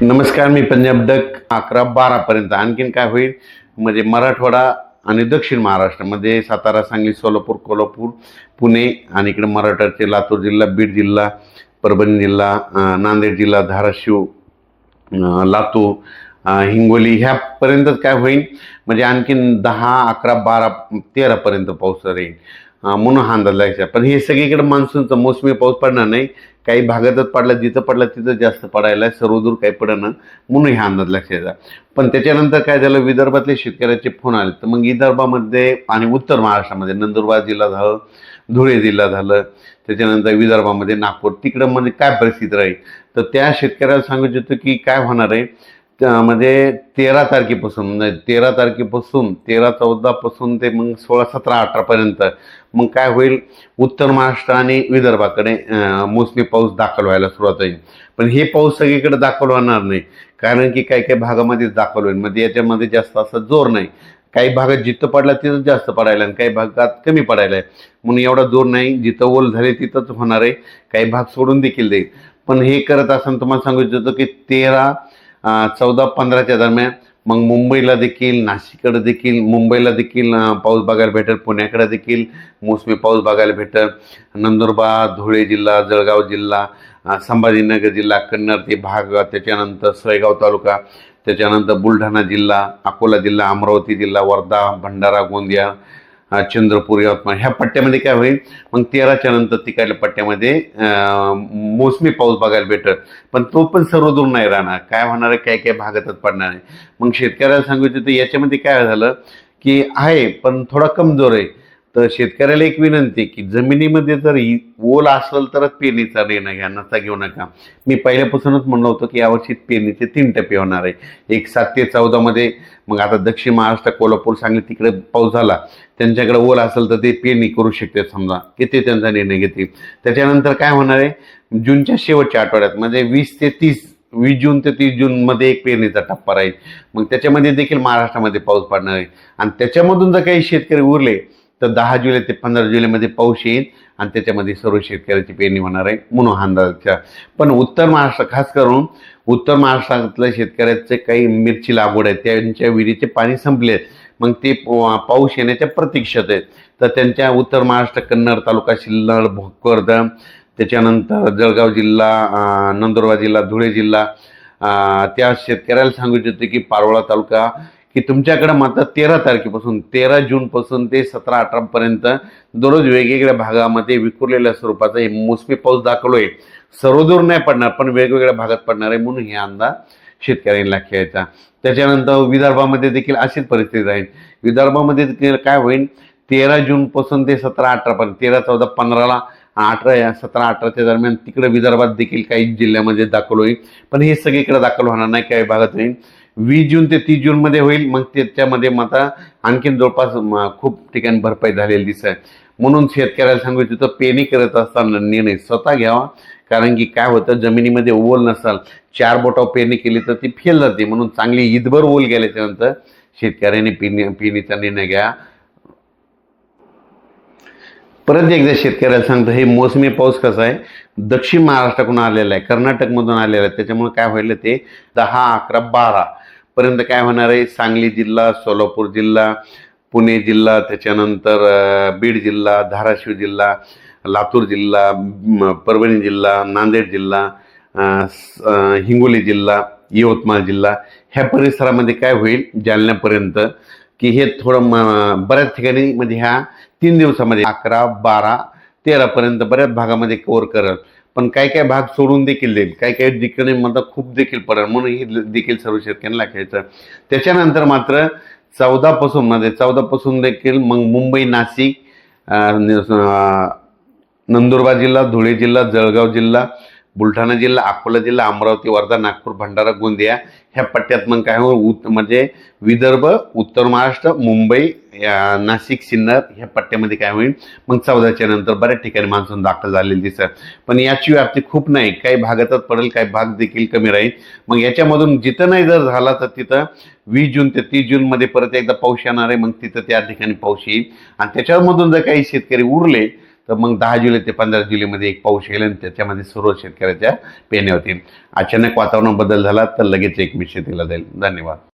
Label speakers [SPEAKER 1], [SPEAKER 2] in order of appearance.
[SPEAKER 1] नमस्कार, मी पंजाब डक 11-12 पर्यंत आणखीन काय होईल म्हणजे मराठवाडा आणि दक्षिण महाराष्ट्रामध्ये सातारा, सांगली, सोलापूर, कोल्हापूर, पुणे आणि इकडे मराठवाड्याचे लातूर जिल्हा, बीड जिल्हा, परभणी जिल्हा, नांदेड जिल्हा, धाराशिव, लातूर, हिंगोली ह्यापर्यंतच काय होईल म्हणजे आणखीन 10, 11, 12, 13 पर्यंत पाऊस राहील म्हणून हा अंदाज लागायचा. पण हे सगळीकडे मान्सूनचा मोसमी पाऊस पडणार नाही, काही भागातच पडला, जिथं पडला तिथं जास्त पडायला, सर्वदूर काही पडणं म्हणून हा अंदाज लक्षात. पण त्याच्यानंतर काय झालं, विदर्भातले शेतकऱ्याचे फोन आले. तर मग विदर्भामध्ये आणि उत्तर महाराष्ट्रामध्ये नंदुरबार जिल्हा झालं, धुळे जिल्हा झालं, त्याच्यानंतर विदर्भामध्ये नागपूर, तिकडं म्हणजे काय परिस्थिती राहील. तर त्या शेतकऱ्याला सांगायचं होतं की काय होणार आहे म्हणजे 13 तारखेपासून, म्हणजे 13 तारखेपासून 13, 14 पासून ते मग 16, 17, 18 पर्यंत मग काय होईल, उत्तर महाराष्ट्र आणि विदर्भाकडे मोसमी पाऊस दाखल व्हायला सुरुवात होईल. पण हे पाऊस सगळीकडे दाखल होणार नाही, कारण की काही काही भागामध्येच दाखल होईल. म्हणजे याच्यामध्ये जास्त असा जोर नाही. काही भागात जिथं पडला तिथं जास्त पडायला आणि काही भागात कमी पडायला आहे, म्हणून एवढा जोर नाही. जिथं ओल झाले तिथंच होणार आहे, काही भाग सोडून देखील देईल. पण हे करत असताना तुम्हाला सांगू इच्छितो की 13, 14, 15च्या दरम्यान मग मुंबईला देखील, नाशिककडे देखील, मुंबईला देखील पाऊस बघायला भेटेल, पुण्याकडे देखील मोसमी पाऊस बघायला भेटेल. नंदुरबार, धुळे जिल्हा, जळगाव जिल्हा, संभाजीनगर जिल्हा, कन्नड ते भाग, त्याच्यानंतर सोयगाव तालुका, त्याच्यानंतर बुलढाणा जिल्हा, अकोला जिल्हा, अमरावती जिल्हा, वर्धा, भंडारा, गोंदिया, चंद्रपूर, यवतमाळ ह्या पट्ट्यामध्ये काय होईल, मग 13च्या नंतर तिकडल्या पट्ट्यामध्ये मोसमी पाऊस बघायला भेटत. पण तो पण सर्वदूर नाही राहणार, काय होणार आहे, काही काही भागातच पडणार आहे. मग शेतकऱ्याला सांगितलं तर याच्यामध्ये काय झालं की आहे पण थोडा कमजोर आहे. तर शेतकऱ्याला एक विनंती की जमिनीमध्ये जर ओल असेल तरच पेरणीचा निर्णय घ्या, नसता घेऊ नका. मी पहिल्यापासूनच म्हणलं होतं की यावर्षी पेरणीचे 3 टप्पे होणार आहे, एक 7 ते 14 मध्ये. मग आता दक्षिण महाराष्ट्र, कोल्हापूर, सांगली तिकडे पाऊस झाला, त्यांच्याकडे ओल असेल तर ते पेरणी करू शकते, समजा की ते त्यांचा निर्णय घेतील. त्याच्यानंतर काय होणार आहे, जूनच्या शेवटच्या आठवड्यात म्हणजे 20 जून ते 30 जून मध्ये एक पेरणीचा टप्पा राहील. मग त्याच्यामध्ये देखील महाराष्ट्रामध्ये पाऊस पडणार आहे. आणि त्याच्यामधून जर काही शेतकरी उरले तर 10 जुलै ते 15 जुलैमध्ये पाऊस येईल आणि त्याच्यामध्ये सर्व शेतकऱ्याची पेरणी होणार आहे म्हणून हा अंदाज. पण उत्तर महाराष्ट्र, खास करून उत्तर महाराष्ट्रातल्या शेतकऱ्याचे काही मिरची लागवड आहे, त्यांच्या विहिरीचे पाणी संपले, मग ते पाऊस येण्याच्या प्रतीक्षेत आहेत. तर त्यांच्या उत्तर महाराष्ट्र, कन्नड तालुका, सिल्लोड, भोकरदन, त्याच्यानंतर जळगाव जिल्हा, नंदुरबार जिल्हा, धुळे जिल्हा, त्या शेतकऱ्याला सांगू इच्छितो की पारोळा तालुका, की तुमच्याकडे मात्र 13 तारखेपासून 13 जूनपासून ते 17, 18 पर्यंत दररोज वेगवेगळ्या भागामध्ये विखुरलेल्या स्वरूपाचा हे मोसमी पाऊस दाखल होईल. सर्वदूर नाही पडणार पण वेगवेगळ्या भागात पडणार आहे, म्हणून हे अंदाज शेतकऱ्यांना घ्यायचा. त्याच्यानंतर विदर्भामध्ये देखील अशीच परिस्थिती राहील. विदर्भामध्ये देखील काय होईल, 13 जूनपासून ते 17, 18 पर्यंत, 13, 14, 15ला, 18, 17, 18च्या दरम्यान तिकडे विदर्भात देखील काही जिल्ह्यामध्ये दाखल होईल. पण हे सगळीकडे दाखल होणार नाही, काही भागात होईल. 20 जून ते 30 जूनमध्ये होईल. मग त्याच्यामध्ये मात्र आणखीन जवळपास खूप ठिकाणी भरपाई झालेली दिसत. म्हणून शेतकऱ्याला सांगू इच्छितो, पेरणी करत असताना निर्णय स्वतः घ्यावा, कारण की काय होतं, जमिनीमध्ये ओल नसाल, 4 बोटावर पेरणी केली तर ती फेल जाते. म्हणून चांगली ईदभर ओल गेल्याच्या नंतर शेतकऱ्यांनी पेरणीचा निर्णय घ्या. परत एकदा शेतकऱ्याला सांगतो, हे मोसमी पाऊस कसा आहे, दक्षिण महाराष्ट्राकडून आलेला आहे, कर्नाटकमधून आलेला आहे. त्याच्यामुळे काय होईल, ते 10, 11, 12 पर्यंत काय होणार आहे, सांगली जिल्हा, सोलापूर जिल्हा, पुणे जिल्हा, त्याच्यानंतर बीड जिल्हा, धाराशिव जिल्हा, लातूर जिल्हा, परभणी जिल्हा, नांदेड जिल्हा, हिंगोली जिल्हा, यवतमाळ जिल्हा ह्या परिसरामध्ये काय होईल जालन्यापर्यंत, की हे थोडं बऱ्याच ठिकाणी म्हणजे ह्या 3 दिवसामध्ये 11, 12, 13 पर्यंत बऱ्याच भागामध्ये कव्हर करत. पण काही काही भाग सोडून देखील देईल, काही काही ठिकाणी मात्र खूप देखील पडेल, म्हणून हे देखील सर्व शेतकऱ्यांना घ्यायचं. त्याच्यानंतर मात्र 14 पासून देखील मग मुंबई, नाशिक, नंदुरबार जिल्हा, धुळे जिल्हा, जळगाव जिल्हा, बुलढाणा जिल्हा, अकोला जिल्हा, अमरावती, वर्धा, नागपूर, भंडारा, गोंदिया ह्या पट्ट्यात मग काय होईल, म्हणजे विदर्भ, उत्तर महाराष्ट्र, मुंबई, नाशिक, सिन्नर ह्या पट्ट्यामध्ये काय होईल, मग 14च्या नंतर बऱ्याच ठिकाणी मान्सून दाखल झालेली दिसत. पण याची व्याप्ती खूप नाही, काही भागातच पडेल, काही भाग देखील कमी राहील. मग याच्यामधून जिथं नाही जर झाला तर तिथं 20 जून ते 30 जूनमध्ये परत एकदा पाऊस येणार आहे. मग तिथं त्या ठिकाणी पाऊस येईल आणि त्याच्यामधून जर काही शेतकरी उरले तर मग 10 जुलै ते 15 जुलैमध्ये एक पाऊस येईल आणि त्याच्यामध्ये सर्व शेतकऱ्याच्या पेरण्या होतील. अचानक वातावरण बदल झाला तर लगेच एक शेतीला जाईल. धन्यवाद.